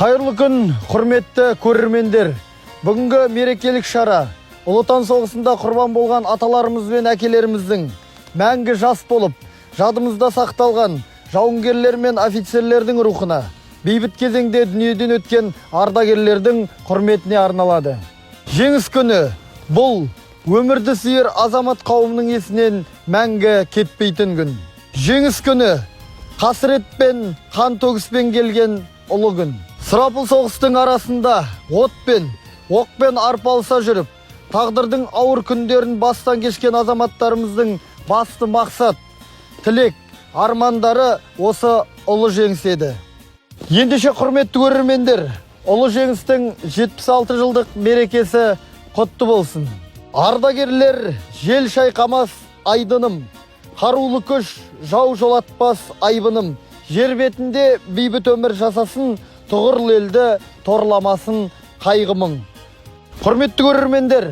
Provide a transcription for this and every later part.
Қайырлы күн, құрметті көрермендер. Бүгінгі мерекелік шара Ұлы Отан соғысында құрбан болған аталарымыз бен әкелеріміздің мәңгі жас болып, жадымызда сақталған жауынгерлер мен офицерлердің рухына, бейбіт кезеңде дүниеден өткен ардагерлердің құрметіне арналады. Жеңіс күні бұл өмірді сүйер азамат қауымның есінен мәңгі кетпейтін күн. Жеңіс күні қасірет пен қан төгіспен келген ұлы күн. Сұрапыл соғыстың арасында отпен, оқпен арпалыса жүріп, тағдырдың ауыр күндерін бастан кешкен азаматтарымыздың басты мақсат, тілек, армандары осы ұлы жеңіс еді. Ендеше құрметті көрермендер, ұлы жеңістің 76 жылдық мерекесі құтты болсын. Ардагерлер жел шайқамас айдыным, қарулы күш жау жолатпас айбыным, жер бетінде бейбіт өмір жасасын, тұғырлы елді торламасын қайғымың. Құрметті көрермендер,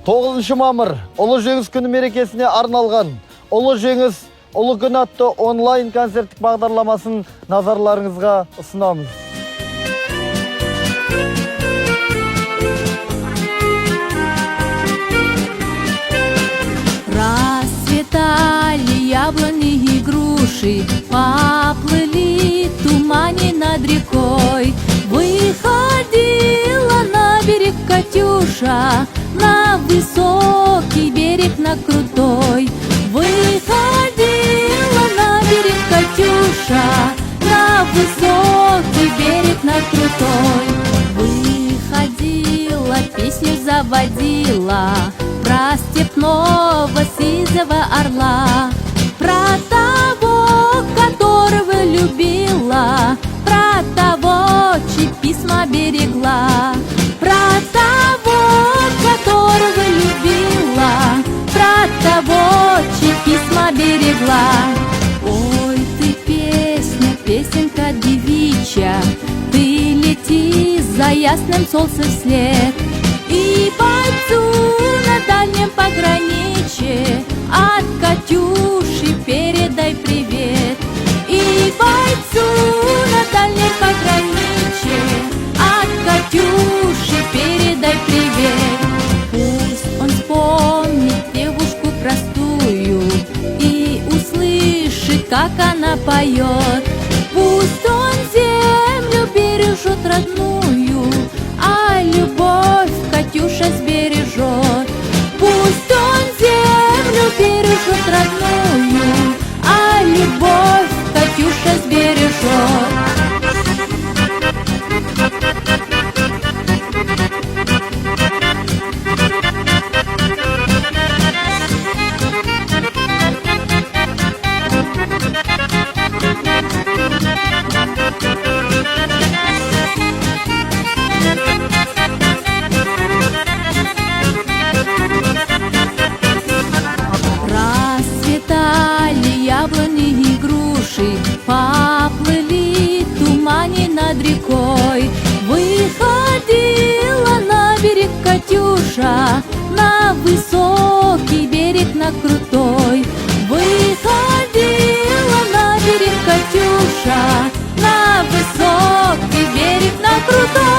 9 мамыр ұлы жеңіс күні мерекесіне арналған ұлы жеңіс ұлы күн атты онлайн концерттік бағдарламасын назарларыңызға ұсынамыз. Расцветали яблони и груши, поплыли тумани над рекой. Выходила на берег Катюша, на высокий берег, на крутой. Выходила на берег Катюша, на высокий берег, на крутой. Выходила, песню заводила про степного сизого орла, про того, которого любила, про того, чьи письма берегла, про того, которого любила, про того, чьи письма берегла. Ой, ты песня, песенка девичья, ты лети за ясным солнцем вслед, и бойцу на дальнем пограничье от Катюши передай привет. И бойцу на дальнем пограничье от Катюши передай привет. Пусть он вспомнит девушку простую и услышит, как она поет. Пусть он землю бережет родную, а любовь Катюша сбережет. Пусть он землю бережет родную, а любовь Катюша сбережет. Поплыли тумани над рекой. Выходила на берег Катюша, на высокий берег, на крутой. Выходила на берег Катюша, на высокий берег, на крутой.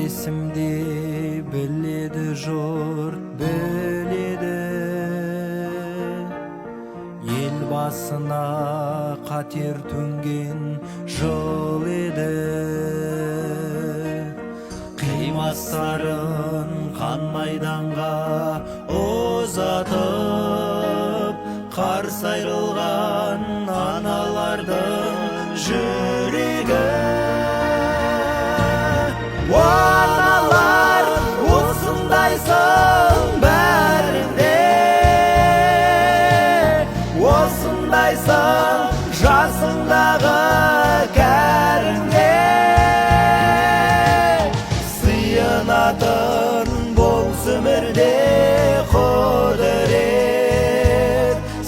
есімде біледі жұрт біледі, ел басына қатер төнген жыл еді. Қимастарын қан майданға ұзатып, қарсы айрылған аналардың жүрегі. Аналар, осындайсың бәрінде, осындайсың жасыңдағы кәріңде. Сыйынатын болс өмірде құдірет,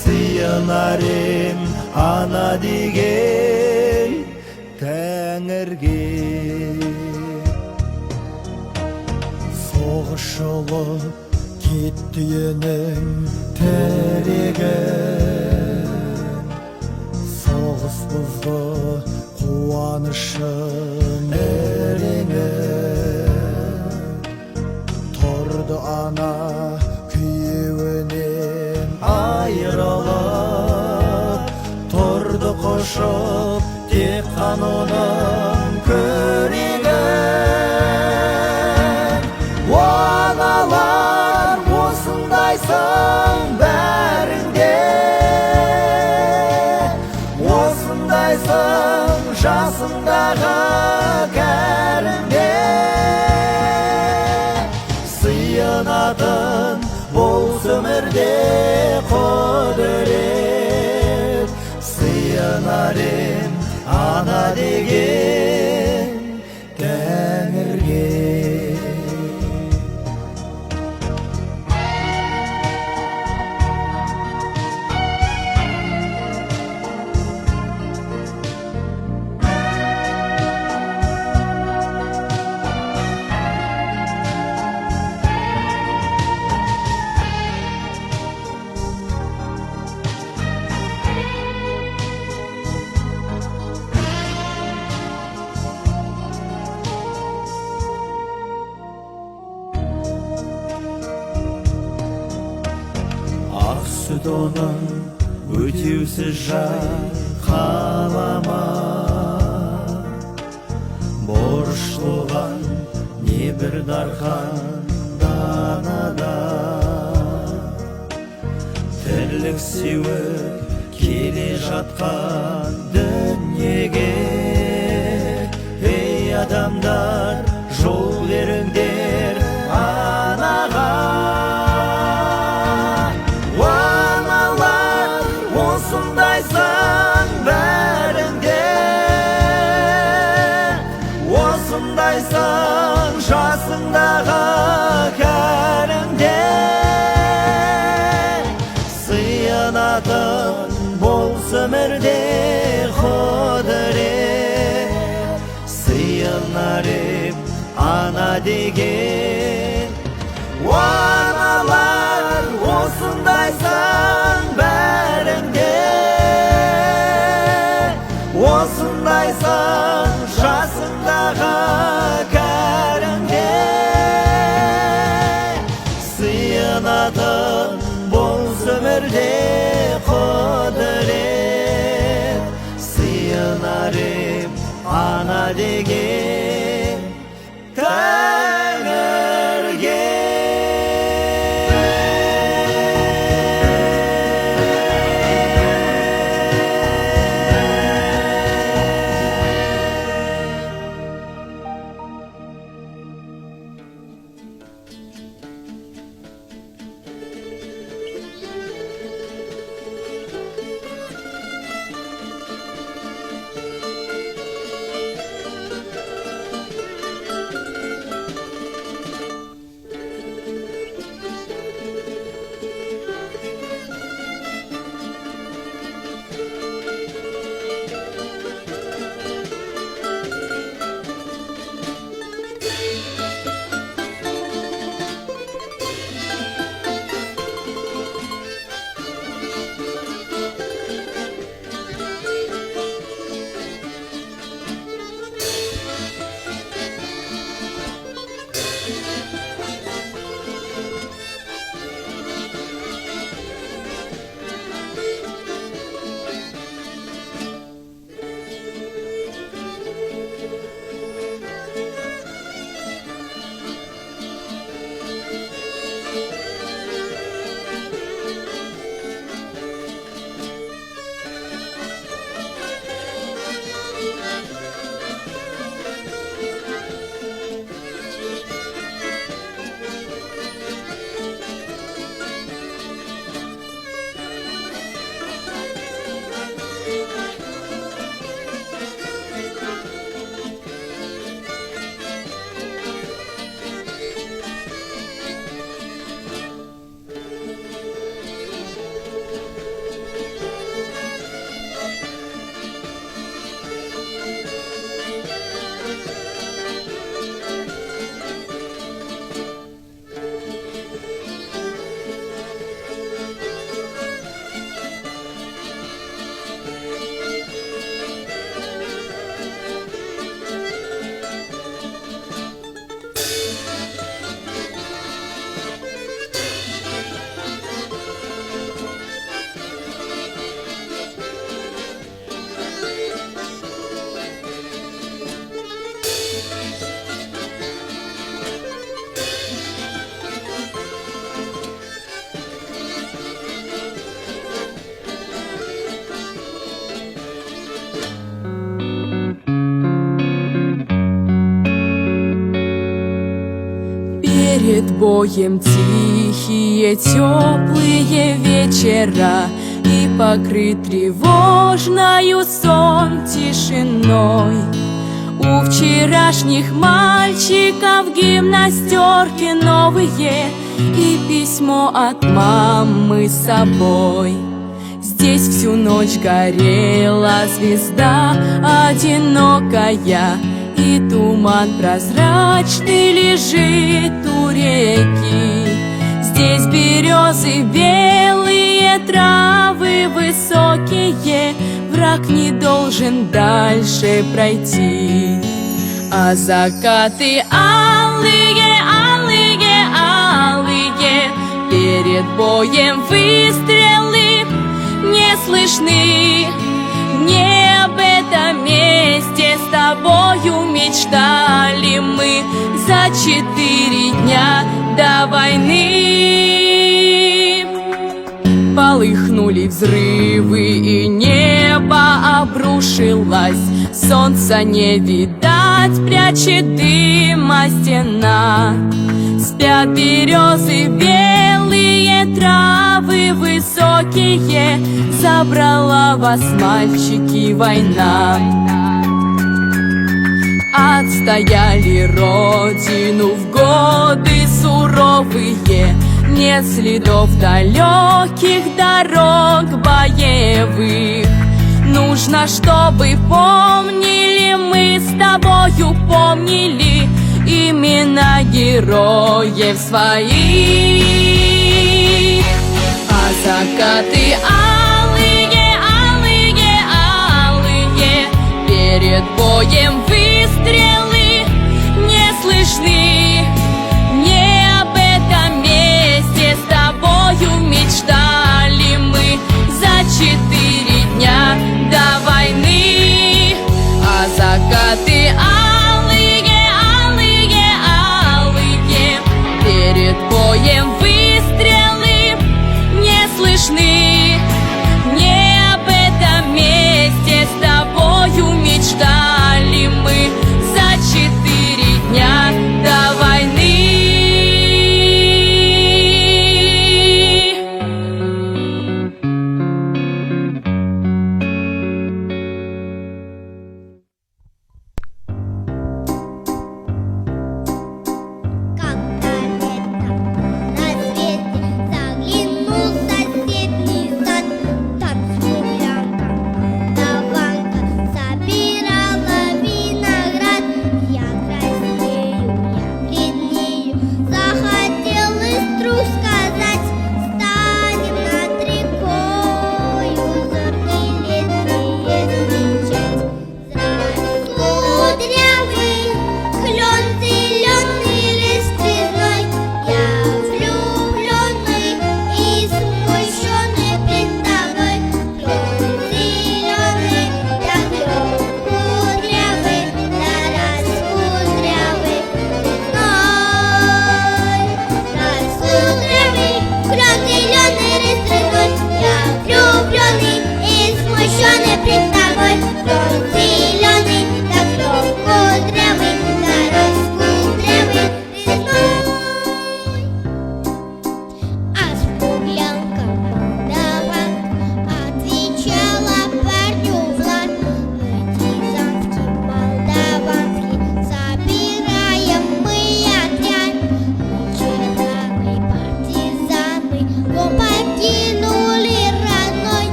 сыйынар ем ана деген Тәңірге. Соғыс жолы кетті енің тірегін, соғыс бұзды қуанышын ереңін. Тұрды ана күйеуінен айырылып, тұрды қошып тек қанының көрегін. Аналар, осындайсың бәрінде, осындайсың жасыңдағы кәріңде. Сыйынатын болс өмірде құдірет, сыйынар ем ана деген Тәңірге. Ақ сүт оның өтеусіз қалама, борышлыған небір дархан данада. Тірлік сеуіп келе жатқан дүниеге, ей адамдар, жол беріңдер анаға. Осындайсың бәрінде, осындайсың жасыңдағы кәріңде. Сыйынатын болс өмірде құдірет, сыйынар ем ана деген. Аналар, осындайсың бәрінде, осындайсың жасыңдағы кәріңде. Сыйынатын болс өмірде құдірет, сыйынар ем ана деген Тәңірге. Перед боем тихие, теплые вечера, и покрыт тревожною сон тишиной. У вчерашних мальчиков гимнастерки новые и письмо от мамы с собой. Здесь всю ночь горела звезда одинокая, и туман прозрачный лежит у реки. Здесь березы белые, травы высокие, враг не должен дальше пройти. А закаты алые, алые, алые, перед боем выстрелы не слышны. Не об этом месте с тобою мечтали мы за 4 дня до войны. Полыхнули взрывы, и небо обрушилось. Солнца не видать, прячет дыма стена. Спят березы белые, травы высокие, забрала вас, мальчики, война. Отстояли родину в годы суровые, нет следов далеких дорог боевых. Нужно, чтобы помнили мы с тобою, помнили имена героев своих. А закаты алые, алые, алые, перед боем выстрелы не слышны. Не об этом месте с тобою мечтали мы за 4 дня до войны. А закаты алые, алые, алые, перед боем выстрелы не слышны. Не об этом месте с тобою мечтали мы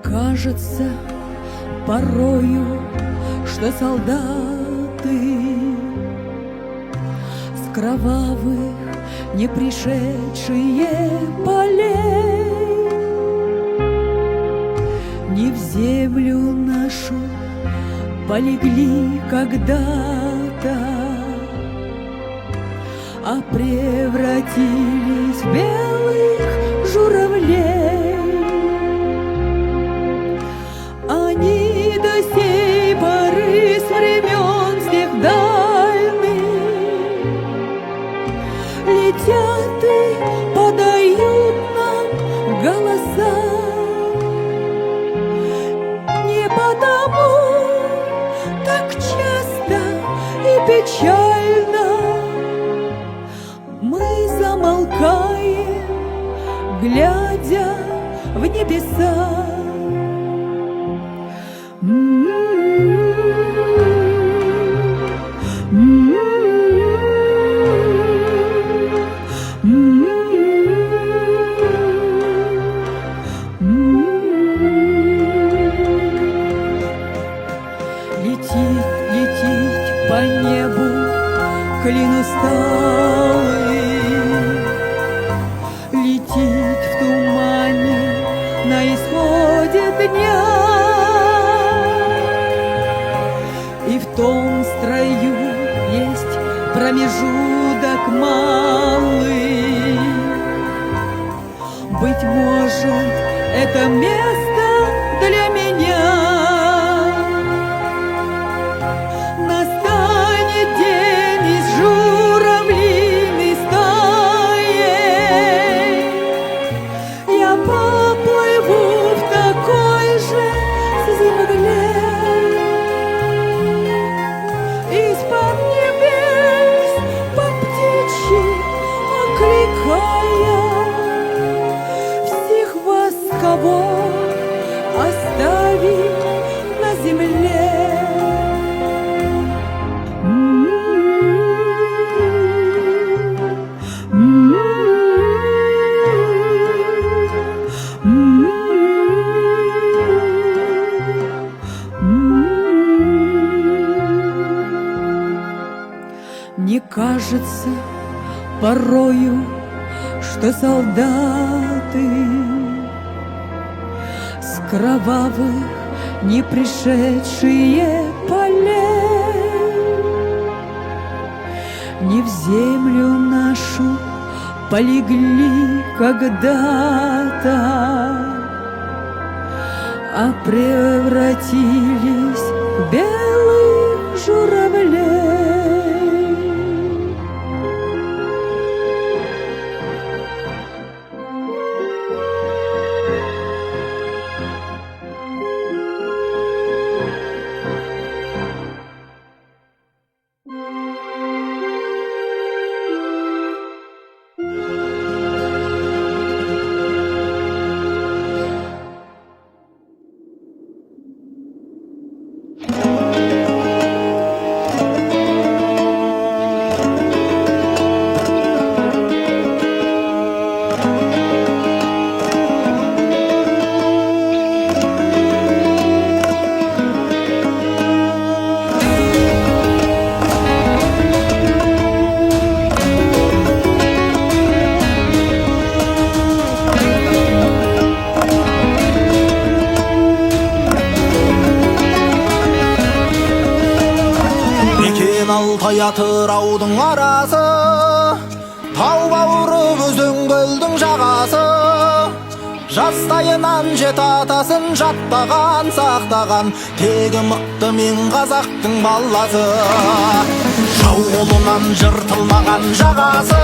кажется порою, что солдаты с кровавых не пришедшие полей не в землю нашу полегли когда-то, а превратились в белых журавлей. Они до сей поры с времен всех дальних летят и подают нам голоса. Не потому так часто и печально мы замолкаем, глядя в небеса. Летит по небу клин усталый, летит в тумане на исходе дня, и в том строю есть промежуток малый. Быть может, это место для меня. Настанет день из журавлиной стаи, я поплыву в такой же земле. Из-под небес по птичьи окликая всех вас, кого оставим на земле. Мне кажется порою, что солдаты с кровавых не пришедшие полей не в землю нашу полегли когда-то, а превратились в белых журавлей. Алтай атыраудың арасы, тау бауыры өзен көлдің жағасы, жастайынан жет атасын жаттаған сақтаған, тегі мықты мен қазақтың баласы. Жау қолынан жыртылмаған жағасы,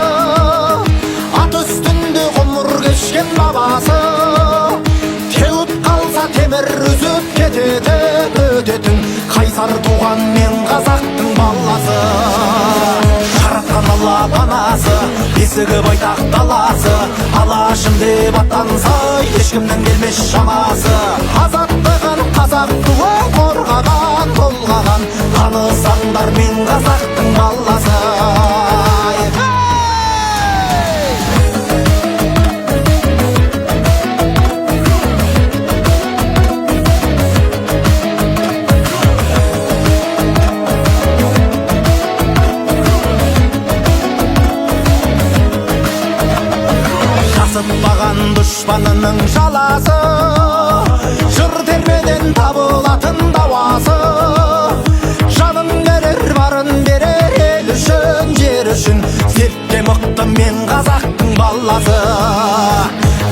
ат үстінде ғұмыр кешкен бабасы. Теуіп қалса темір үзіп кететін өтетін, қайсар туған мен қазақтың баласы. Жаратқан алла панасы, бесігі байтақ даласы, алашым деп аттанса ешкімнің келмес шамасы. Азаттығын қазақ туы қорғаған толғаған, танысаңдар мен қазақтың баласы. қызықпаған дұшпанының жаласы, жыр термеден табылатын дауасы. Жанын берер, барын берер ел үшін, жер үшін. Сертте мықты мен қазақтың баласы.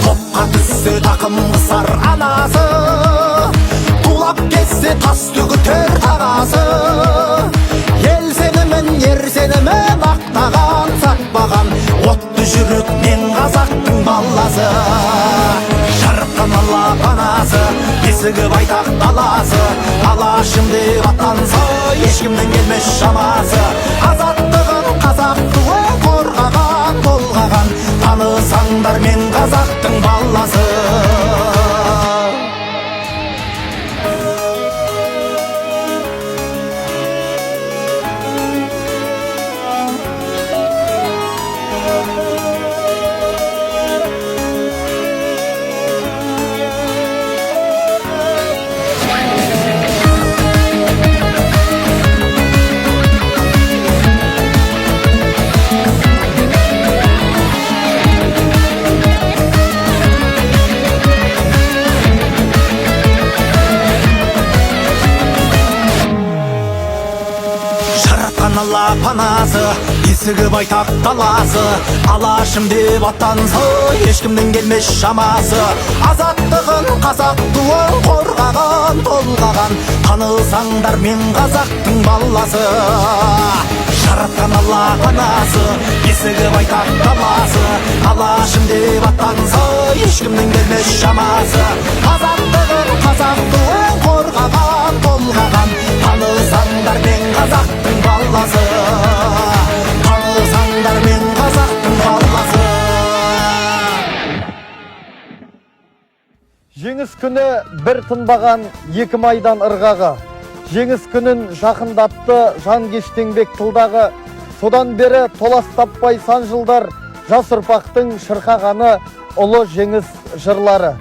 Топқа түссе тақым қысар анасы, тулап кетсе тас төгітер тағасы. Ел сенімен, ер сенімен ақтаған, сатпаған отты жүрек мен қазақтың баласы. Жарқын ала панасы, есігі байтақ даласы, алашым деп аттанса ешкімнен келмес шамасы. Азаттығын қазақ туы қорғаған, толғаған, танысаңдар мен қазақтың баласы. Ала панасы, есігі байтақ даласы, алашым деп аттанса ешкімнен келмес шамасы. Азаттығын қазақ туын қорғаған, толғаған, танысаңдар мен қазақтың баласы. Жаратқан ала панасы, есігі байтақ даласы, алашым деп аттанса ешкімнен келмес шамасы. Азаттығын қазақ туын қорғаған, толғаған, танысаңдар мен қазақтың баласы. Танысаңдар мен қазақтың баласы. Жеңіс күні бір тынбаған екі майдан ырғағы. Жеңіс күнін жақындатты жан кештеңбек тылдағы. Содан бері толас таппай сан жылдар жас ұрпақтың шырқағаны ұлы жеңіс жырлары.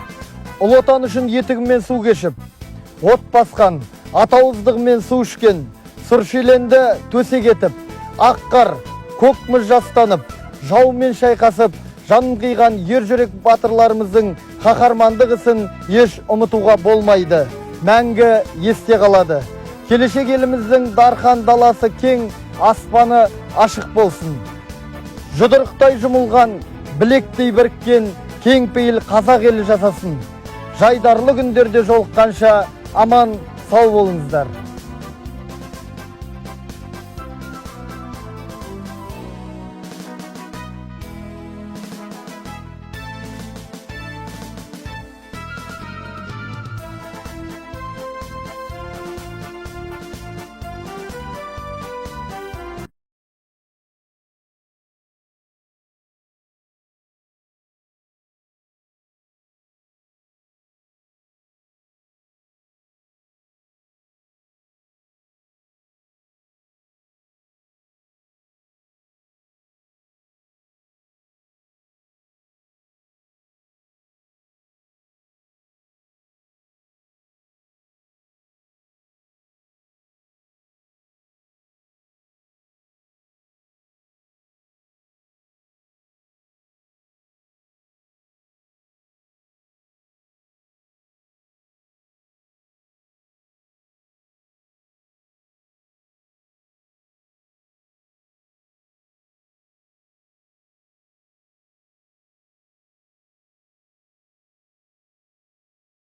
Ұлы отан үшін етігімен су кешіп, от басқан, атауыздығымен су ішкен, сұршиленді төсек етіп, ақ қар, көк мұз жастанып, жаумен шайқасып, жанын қиған ер жүрек батырларымыздың қаһармандық ісін еш ұмытуға болмайды. Мәңгі есте қалады. Келешек еліміздің дархан даласы кең, аспаны ашық болсын. Жұдырықтай жұмылған, білектей біріккен, кең пейіл қазақ елі жасасын. Жайдарлы күндерде жолыққанша аман сау болыңыздар.